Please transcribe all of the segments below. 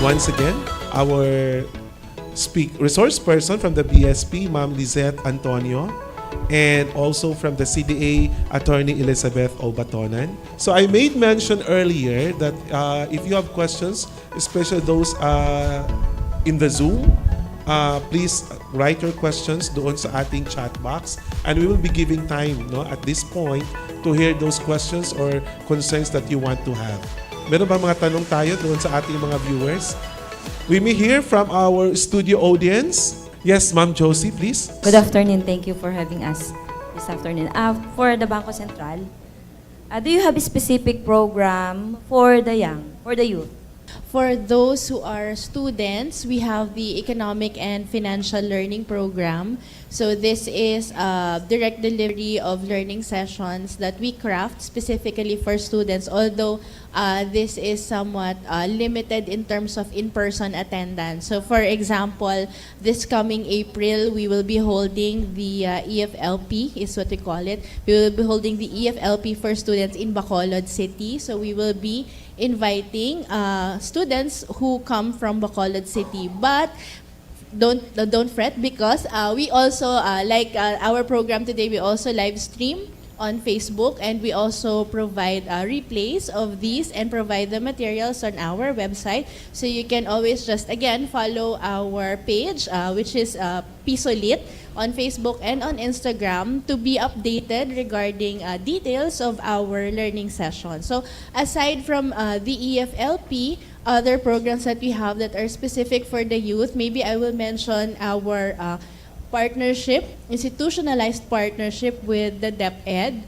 once again, our resource person from the BSP, Ma'am Lizette Antonio, and also from the CDA, Attorney Elizabeth Obatonan. So I made mention earlier that if you have questions, especially those in the Zoom, please write your questions doon sa ating chat box, and we will be giving time at this point to hear those questions or concerns that you want to have. Meron ba mga tanong tayo doon sa ating mga viewers? We may hear from our studio audience. Yes, Ma'am Josie, please. Good afternoon. Thank you for having us this afternoon. For the Bangko Sentral, do you have a specific program for the youth? For those who are students, we have the Economic and Financial Learning Program. So this is a direct delivery of learning sessions that we craft specifically for students, although this is somewhat limited in terms of in-person attendance. So for example, this coming April, we will be holding the EFLP, is what we call it. We will be holding the EFLP for students in Bacolod City. So we will be inviting students who come from Bacolod City, but don't fret, because we also our program today, we also live stream on Facebook, and we also provide replays of these and provide the materials on our website. So you can always just again follow our page, which is Pisolit, on Facebook and on Instagram, to be updated regarding details of our learning session. So aside from the EFLP, other programs that we have that are specific for the youth, maybe I will mention our institutionalized partnership with the DepEd,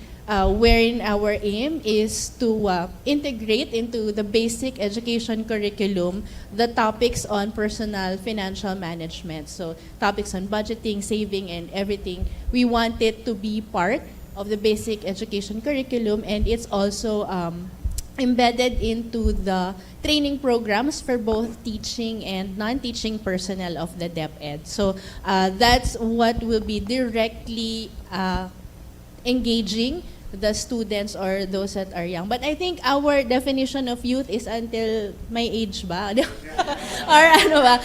wherein our aim is to integrate into the basic education curriculum the topics on personal financial management. So topics on budgeting, saving, and everything. We want it to be part of the basic education curriculum, and it's also embedded into the training programs for both teaching and non-teaching personnel of the DepEd. So that's what will be directly engaging the students or those that are young. But I think our definition of youth is until my age ba? Or ano ba?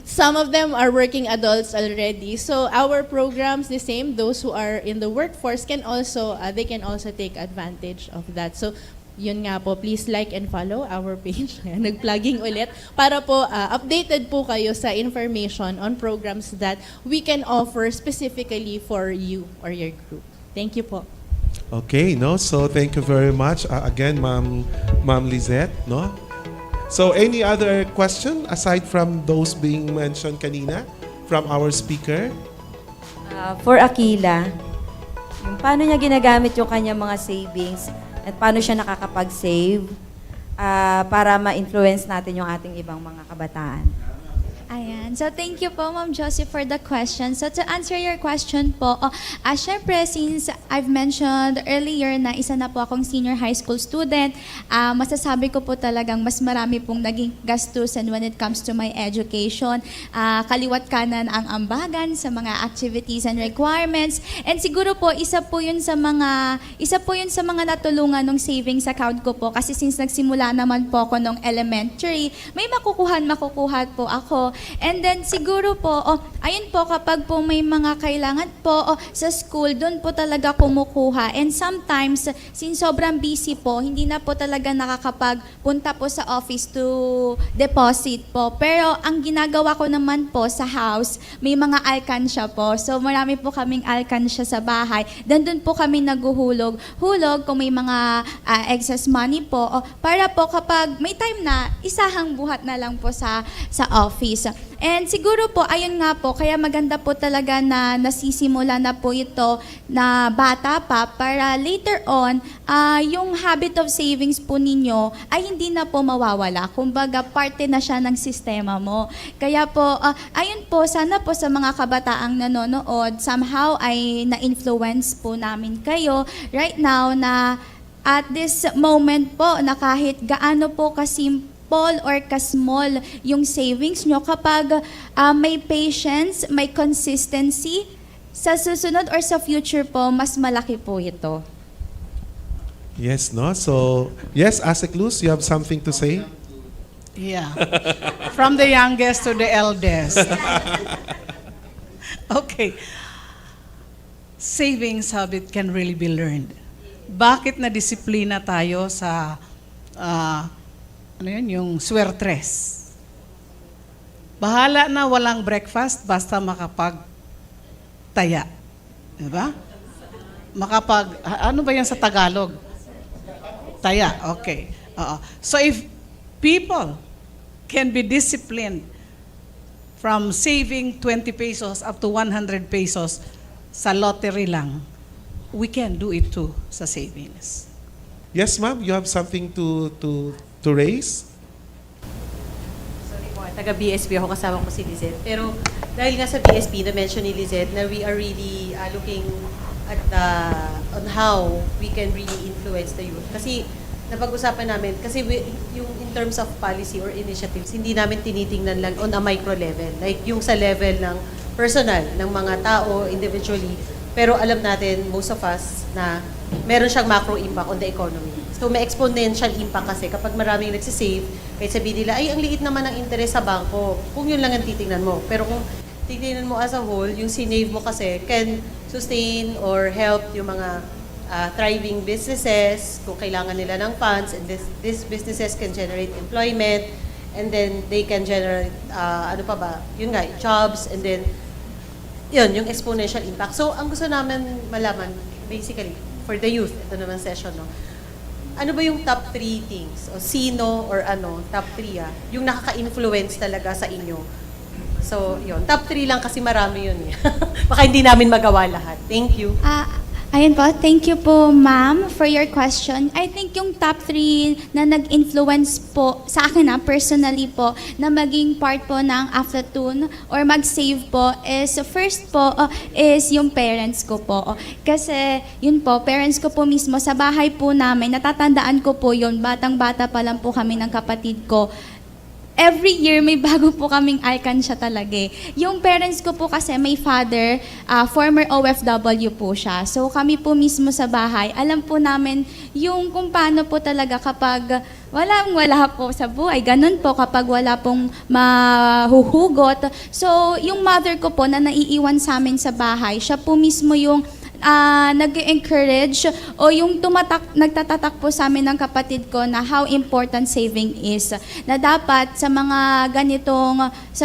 Some of them are working adults already. So our programs, the same, those who are in the workforce can also, they can also take advantage of that. So yun nga po, please like and follow our page. Nag-plugging ulit. Para po updated po kayo sa information on programs that we can offer specifically for you or your group. Thank you po. Okay, so thank you very much again, Ma'am Lizette, no? So any other question aside from those being mentioned kanina from our speaker? For Aquila, paano niya ginagamit yung kanyang mga savings at paano siya nakakapag-save para ma-influence natin yung ating ibang mga kabataan? Ayan. So, thank you po, Ma'am Josie, for the question. So, to answer your question po, syempre, since I've mentioned earlier na isa na po akong senior high school student, masasabi ko po talagang mas marami pong naging gastusin when it comes to my education. Kaliwat kanan ang ambagan sa mga activities and requirements. And siguro po, isa po yun sa mga natulungan ng savings account ko po. Kasi since nagsimula naman po ako nung elementary, may makukuha po ako. And then siguro po, ayun po, kapag po may mga kailangan po sa school, doon po talaga kumukuha. And sometimes, since sobrang busy po, hindi na po talaga nakakapagpunta po sa office to deposit po. Pero ang ginagawa ko naman po sa house, may mga alkansya po. So marami po kaming alkansya sa bahay. Doon po kami naguhulog. Kung may mga excess money po, para po kapag may time na, isahang buhat na lang po sa office. And siguro po, ayun nga po, kaya maganda po talaga na nasisimula na po ito na bata pa para later on, yung habit of savings po ninyo ay hindi na po mawawala. Kumbaga, parte na siya ng sistema mo. Kaya po, ayun po, sana po sa mga kabataang nanonood, somehow ay na-influence po namin kayo right now na at this moment po na kahit gaano po kasimple or ka-small yung savings nyo, kapag may patience, may consistency, sa susunod or sa future po, mas malaki po ito. Yes, no? So, yes, Asik Luz, you have something to say? Yeah. From the youngest to the eldest. Okay. Savings habit can really be learned. Bakit na disiplina tayo sa yung swertres? Bahala na walang breakfast basta makapag-taya. Diba? Ano ba yan sa Tagalog? Taya, okay. So if people can be disciplined from saving 20 pesos up to 100 pesos sa lottery lang, we can do it too sa savings. Yes, ma'am, you have something to raise? Sorry po, taga-BSP ako, kasama ko si Lizette. Pero dahil nga sa BSP, na-mention ni Lizette na we are really looking at on how we can really influence the youth. Kasi napag-usapan namin, kasi yung in terms of policy or initiatives, hindi namin tinitingnan lang on a micro level. Like yung sa level ng personal, ng mga tao, individually. Pero alam natin, most of us, na meron siyang macro impact on the economy. So may exponential impact kasi kapag maraming nagsisave, kahit sabihin nila, ay, ang liit naman ang interest sa bangko. Kung yun lang ang titingnan mo. Pero kung titingnan mo as a whole, yung sinave mo kasi can sustain or help yung mga thriving businesses, kung kailangan nila ng funds, and these businesses can generate employment, and then they can generate, yun nga, jobs, and then, yun, yung exponential impact. So, ang gusto namin malaman, basically, for the youth, ito naman session, no? Ano ba yung top 3 things? O sino or top 3 yung nakaka-influence talaga sa inyo? So, yun. Top 3 lang kasi marami yun. Baka hindi namin magawa lahat. Thank you. Ayun po, thank you po ma'am for your question. I think yung top 3 na nag-influence po sa akin personally po, na maging part po ng Aflatun or mag-save po is, first po is yung parents ko po. Kasi yun po, parents ko po mismo sa bahay po namin, natatandaan ko po yun, batang-bata pa lang po kami ng kapatid ko. Every year, may bago po kaming alkansya talaga eh. Yung parents ko po kasi, may father, former OFW po siya. So kami po mismo sa bahay, alam po namin yung kung paano po talaga kapag wala po sa buhay. Ganun po kapag wala pong mahuhugot. So yung mother ko po na naiiwan sa amin sa bahay, siya po mismo yung nag-encourage o yung nagtatatak po sa amin ng kapatid ko na how important saving is. Na dapat sa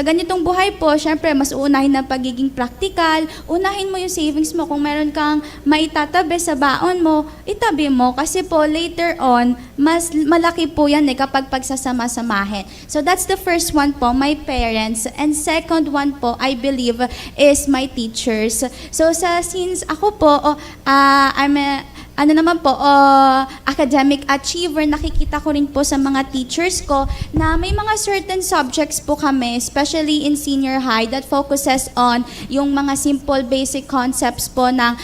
ganitong buhay po, syempre mas uunahin ng pagiging practical, unahin mo yung savings mo. Kung meron kang maitatabi sa baon mo, itabi mo. Kasi po later on, mas malaki po yan kapag pagsasama-samahin. So that's the first one po, my parents. And second one po, I believe, is my teachers. So since ako po, I'm academic achiever, nakikita ko rin po sa mga teachers ko na may mga certain subjects po kami, especially in senior high, that focuses on yung mga simple basic concepts po ng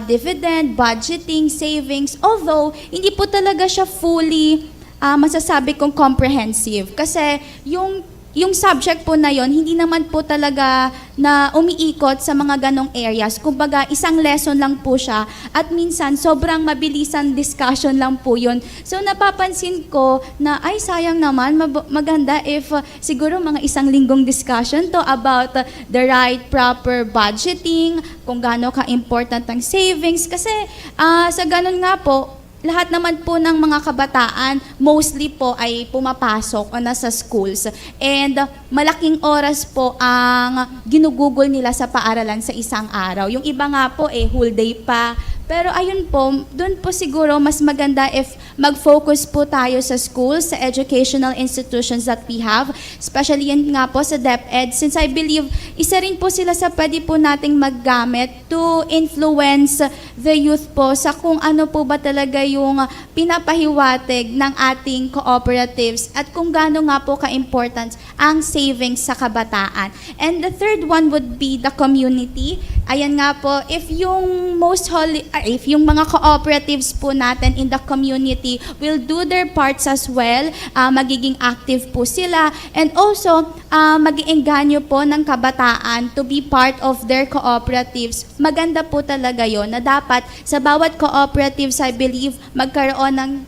dividend, budgeting, savings. Although, hindi po talaga siya fully masasabi kong comprehensive. Kasi yung subject po na yon hindi naman po talaga na umiikot sa mga ganong areas. Kumbaga, isang lesson lang po siya at minsan sobrang mabilisan discussion lang po yun. So napapansin ko na ay sayang naman, maganda if siguro mga isang linggong discussion to about the right proper budgeting, kung gaano ka-important ang savings. Kasi sa ganon nga po, lahat naman po ng mga kabataan, mostly po ay pumapasok o nasa schools. And malaking oras po ang ginugugol nila sa paaralan sa isang araw. Yung iba nga po whole day pa. Pero ayun po, doon po siguro mas maganda if mag-focus po tayo sa schools, sa educational institutions that we have, especially yun nga po sa DepEd, since I believe isa rin po sila sa pwede po nating maggamit to influence the youth po sa kung ano po ba talaga yung pinapahiwatig ng ating cooperatives at kung gaano nga po ka-important ang savings sa kabataan. And the third one would be the community. Ayan nga po, if yung mga cooperatives po natin in the community will do their parts as well, magiging active po sila, and also mag-iengganyo po ng kabataan to be part of their cooperatives. Maganda po talaga yon na dapat sa bawat cooperatives, I believe, magkaroon ng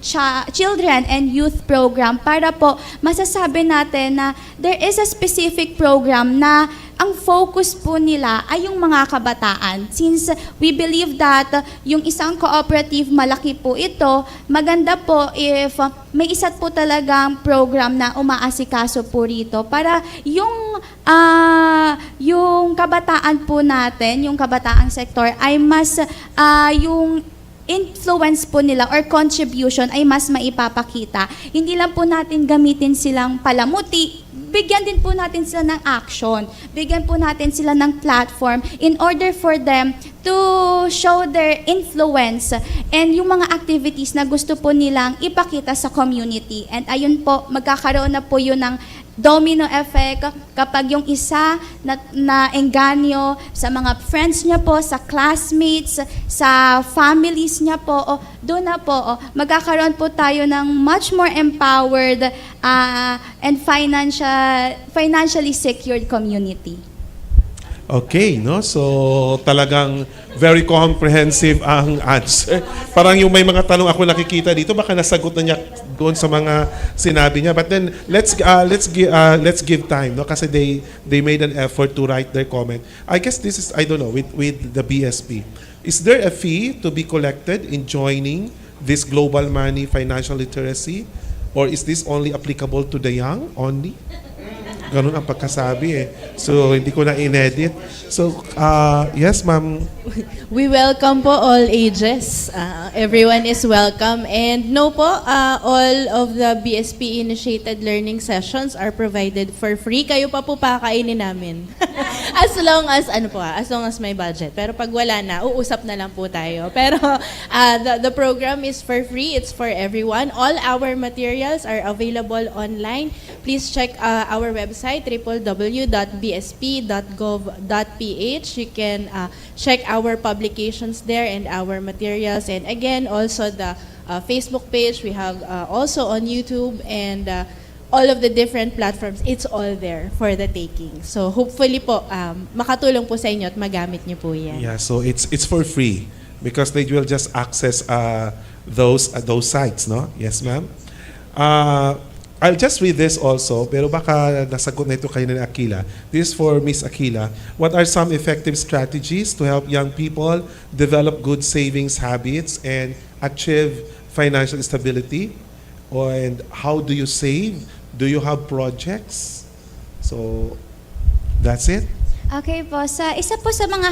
children and youth program para po masasabi natin na there is a specific program na ang focus po nila ay yung mga kabataan. Since we believe that yung isang cooperative, malaki po ito, maganda po if may isa po talagang program na umaasikaso po rito para yung kabataan po natin, yung kabataang sektor ay mas yung influence po nila or contribution ay mas maipapakita. Hindi lang po natin gamitin silang palamuti, bigyan din po natin sila ng action. Bigyan po natin sila ng platform in order for them to show their influence and yung mga activities na gusto po nilang ipakita sa community. And ayun po, magkakaroon na po yun ng domino effect kapag yung isa na engganyo sa mga friends niya po, sa classmates, sa families niya po, doon na po, magkakaroon po tayo ng much more empowered and financially secured community. Okay, no? So, talagang very comprehensive ang answer. Parang yung may mga tanong ako nakikita dito, baka nasagot na niya doon sa mga sinabi niya. But then, let's give time, no? Kasi they made an effort to write their comment. I guess this is, I don't know, with the BSP. Is there a fee to be collected in joining this Global Money Financial Literacy? Or is this only applicable to the young only? Ganun ang pagkasabi eh. So, hindi ko na inedit. So, yes, ma'am. We welcome po all ages. Everyone is welcome. And no po, all of the BSP-initiated learning sessions are provided for free. Kayo pa po pakainin namin. As long as may budget. Pero pag wala na, uusap na lang po tayo. Pero the program is for free. It's for everyone. All our materials are available online. Please check our website, www.bsp.gov.ph. You can check our publications there and our materials. And again, also the Facebook page. We have also on YouTube and all of the different platforms. It's all there for the taking. So hopefully po, makatulong po sa inyo at magamit niyo po yan. Yeah, so it's for free because they will just access those sites, no? Yes, ma'am. I'll just read this also, pero baka nasagot na ito kayo ni Aquila. This is for Miss Aquila. What are some effective strategies to help young people develop good savings habits and achieve financial stability? And how do you save? Do you have projects? So, that's it. Okay po, isa po sa mga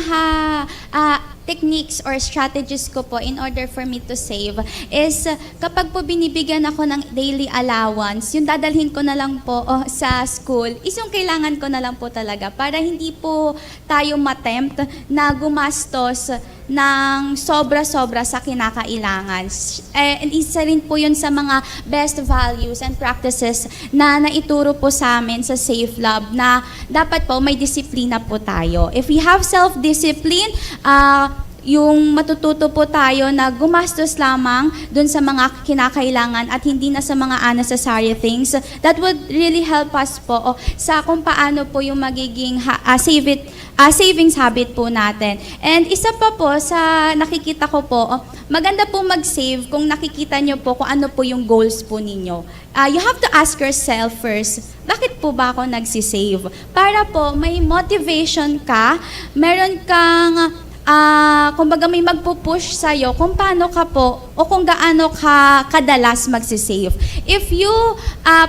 techniques or strategies ko po in order for me to save is kapag po binibigyan ako ng daily allowance, yung dadalhin ko na lang po sa school, is yung kailangan ko na lang po talaga para hindi po tayo matempt na gumastos ng sobra-sobra sa kinakailangan. And isa rin po yun sa mga best values and practices na naituro po sa amin sa Safe Lab na dapat po may disiplina po tayo. If we have self-discipline, yung matututo po tayo na gumastos lamang dun sa mga kinakailangan at hindi na sa mga unnecessary things, that would really help us po sa kung paano po yung magiging savings habit po natin. And isa pa po sa nakikita ko po, maganda po mag-save kung nakikita nyo po kung ano po yung goals po ninyo. You have to ask yourself first, bakit po ba ako nagsisave? Para po may motivation ka, meron kang kumbaga may magpupush sa'yo kung paano ka po o kung gaano ka kadalas magsisave. If you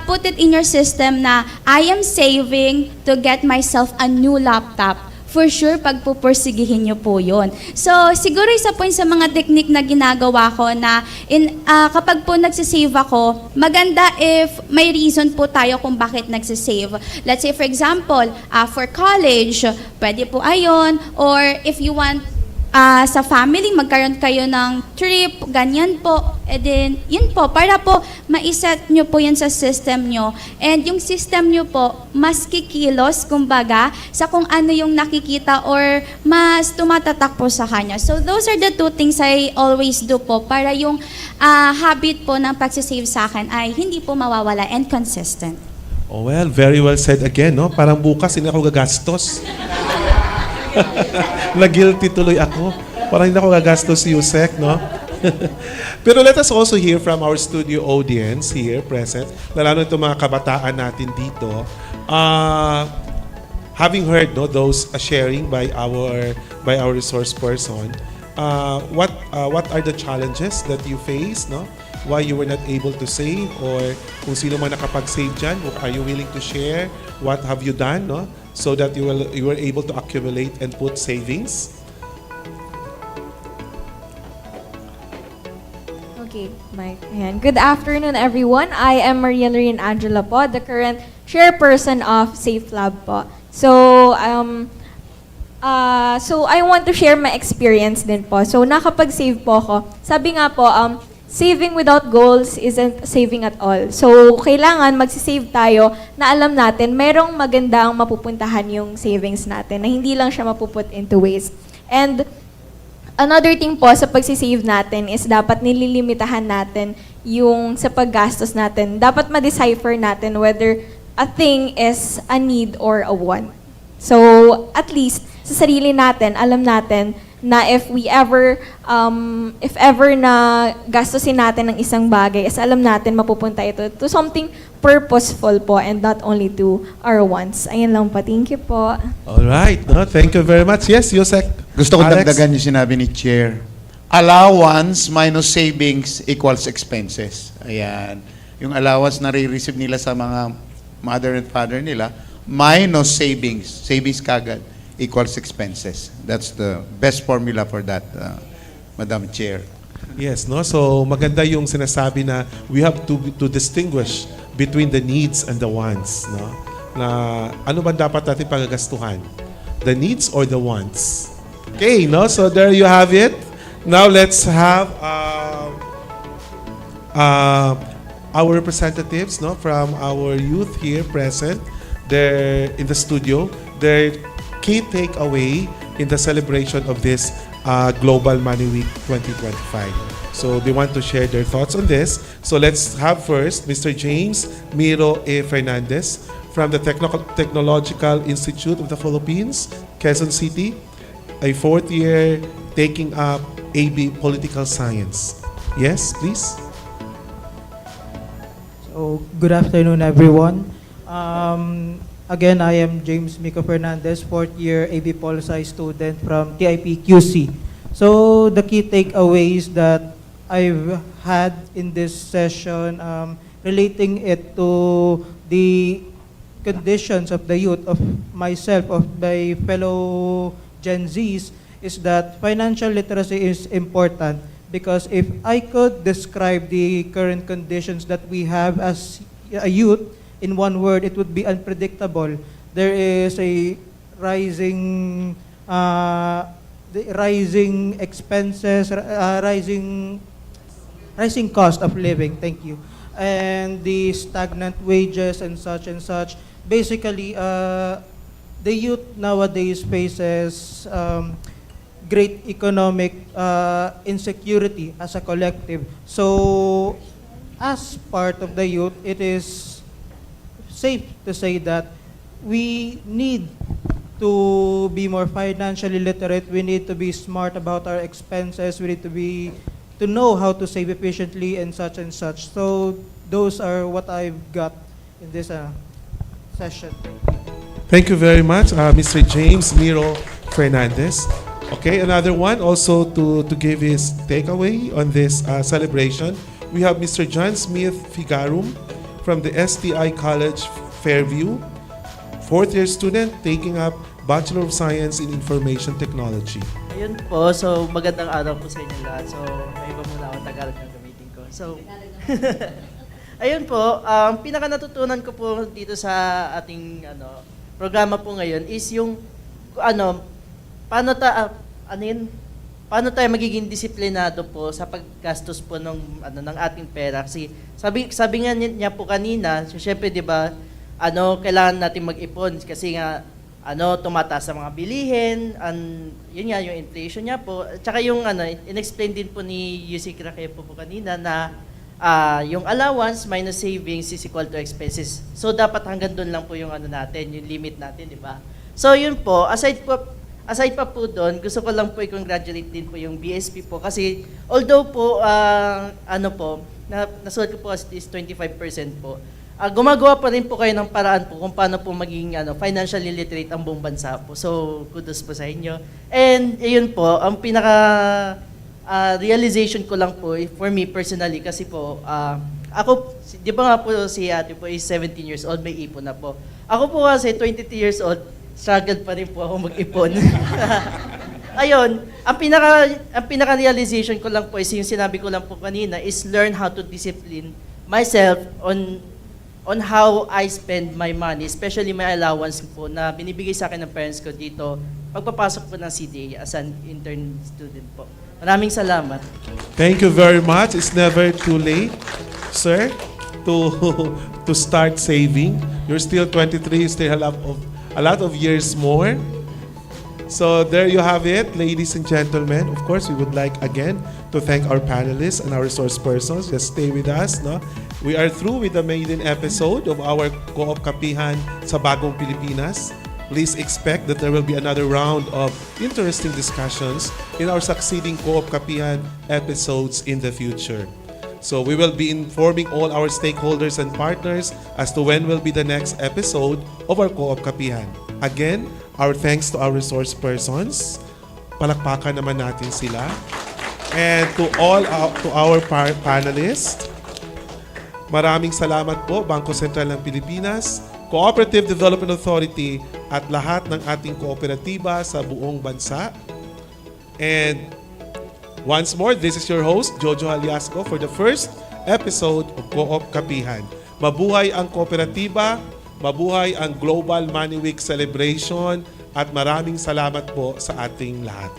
put it in your system na I am saving to get myself a new laptop, for sure, pagpupursigihin nyo po yun. So, siguro isa po sa mga technique na ginagawa ko na kapag po nagsisave ako, maganda if may reason po tayo kung bakit nagsisave. Let's say, for example, for college, pwede po ayon, or if you want sa family, magkaroon kayo ng trip, ganyan po. And then, yun po, para po maiset nyo po yan sa system nyo. And yung system nyo po, mas kikilos, kumbaga, sa kung ano yung nakikita or mas tumatatak po sa kanya. So, those are the two things I always do po para yung habit po ng pagsisave sa akin ay hindi po mawawala and consistent. Oh, well, very well said again, no? Parang bukas hindi ako gagastos. Na-guilty tuloy ako. Parang hindi ako gagastos, Yusek, no? Pero let us also hear from our studio audience here present, lalo itong mga kabataan natin dito. Having heard those sharing by our resource person, what are the challenges that you face, no? Why you were not able to save, or kung sino man nakapag-save dyan, are you willing to share what have you done, no? So that you were able to accumulate and put savings? Okay, Mike. Ayan. Good afternoon, everyone. I am Maria Lorraine Angela po, the current chairperson of Safe Lab po. So I want to share my experience din po. So, nakapag-save po ako. Sabi nga po, saving without goals isn't saving at all. So, kailangan magsisave tayo na alam natin merong magandang mapupuntahan yung savings natin, na hindi lang siya mapuput into waste. And another thing po sa pagsisave natin is dapat nililimitahan natin yung sa paggastos natin. Dapat ma-decipher natin whether a thing is a need or a want. So, at least, sa sarili natin, alam natin na if ever na gastusin natin ng isang bagay, is alam natin mapupunta ito to something purposeful po and not only to our wants. Ayun lang po. Thank you po. All right, no? Thank you very much. Yes, Yusek. Gusto ko Alex? dagdagan yung sinabi ni Chair. Allowance minus savings equals expenses. Ayan. Yung allowance na re-receive nila sa mga mother and father nila, minus savings kagad, equals expenses. That's the best formula for that, Madam Chair. Yes, no? So maganda yung sinasabi na we have to distinguish between the needs and the wants, no? Na ano ba dapat natin pagagastuhan? The needs or the wants? Okay, no? So there you have it. Now let's have our representatives, no, from our youth here present. They're in the studio. Their key takeaway in the celebration of this Global Money Week 2025. So they want to share their thoughts on this. So let's have first Mr. James Miro A. Fernandez from the Technological Institute of the Philippines, Quezon City, a fourth year taking up AB Political Science. Yes, please. So, good afternoon, everyone. Again, I am James Miko Fernandez, fourth year AB Pol Sci student from TIP QC. So, the key takeaways that I've had in this session, relating it to the conditions of the youth, of myself, of my fellow Gen Zs, is that financial literacy is important, because if I could describe the current conditions that we have as a youth in one word, it would be unpredictable. There is a rising expenses, rising cost of living. Thank you. And the stagnant wages and such. Basically, the youth nowadays faces great economic insecurity as a collective. So, as part of the youth, it is safe to say that we need to be more financially literate. We need to be smart about our expenses. We need to know how to save efficiently and such. So, those are what I've got in this session. Thank you very much, Mr. James Miro Fernandez. Okay, another one also to give his takeaway on this celebration. We have Mr. John Smith Figarum from the STI College Fairview, fourth year student taking up Bachelor of Science in Information Technology. Ayun po, so magandang araw po sa inyo lahat. So, may iba muna ako Tagalog na gamitin ko. So, ayun po, pinaka natutunan ko po dito sa ating programa po ngayon is yung paano paano tayo magiging disiplinado po sa paggastos po ng ating pera. Kasi sabi nga niya po kanina, syempre 'di ba, kailangan natin mag-ipon kasi nga tumataas sa mga bilihin, yun nga yung inflation niya po. Tsaka yung inexplain din po ni Yusik Raquel po kanina na yung allowance minus savings is equal to expenses. So dapat hanggang doon lang po yung natin, yung limit natin, 'di ba? So yun po, aside pa po doon, gusto ko lang po i-congratulate din po yung BSP po kasi although po nasulat ko po as is 25% po. Gumagawa pa rin po kayo ng paraan po kung paano po maging financially literate ang buong bansa po. So kudos po sa inyo. And ayun po, ang pinaka realization ko lang po for me personally kasi po ako, di ba nga po si ate po is 17 years old, may ipon na po. Ako po kasi 22 years old, struggle pa rin po ako mag-ipon. Ayun, ang pinaka-realization ko lang po is yung sinabi ko lang po kanina is learn how to discipline myself on how I spend my money, especially my allowance po na binibigay sa akin ng parents ko dito pagpapasok po ng CDA as an intern student po. Maraming salamat. Thank you very much. It's never too late, sir, to start saving. You're still 23, you still have a lot of years more. So there you have it, ladies and gentlemen. Of course, we would like again to thank our panelists and our resource persons. Just stay with us. No? We are through with the maiden episode of our Co-op Kapihan sa Bagong Pilipinas. Please expect that there will be another round of interesting discussions in our succeeding Co-op Kapihan episodes in the future. So we will be informing all our stakeholders and partners as to when will be the next episode of our Co-op Kapihan. Again, our thanks to our resource persons. Palakpakan naman natin sila. And to our panelists, maraming salamat po, Bangko Sentral ng Pilipinas, Cooperative Development Authority, at lahat ng ating kooperatiba sa buong bansa. And once more, this is your host, Jojo Haliasco, for the first episode of Co-op Kapihan. Mabuhay ang kooperatiba, mabuhay ang Global Money Week celebration, at maraming salamat po sa ating lahat.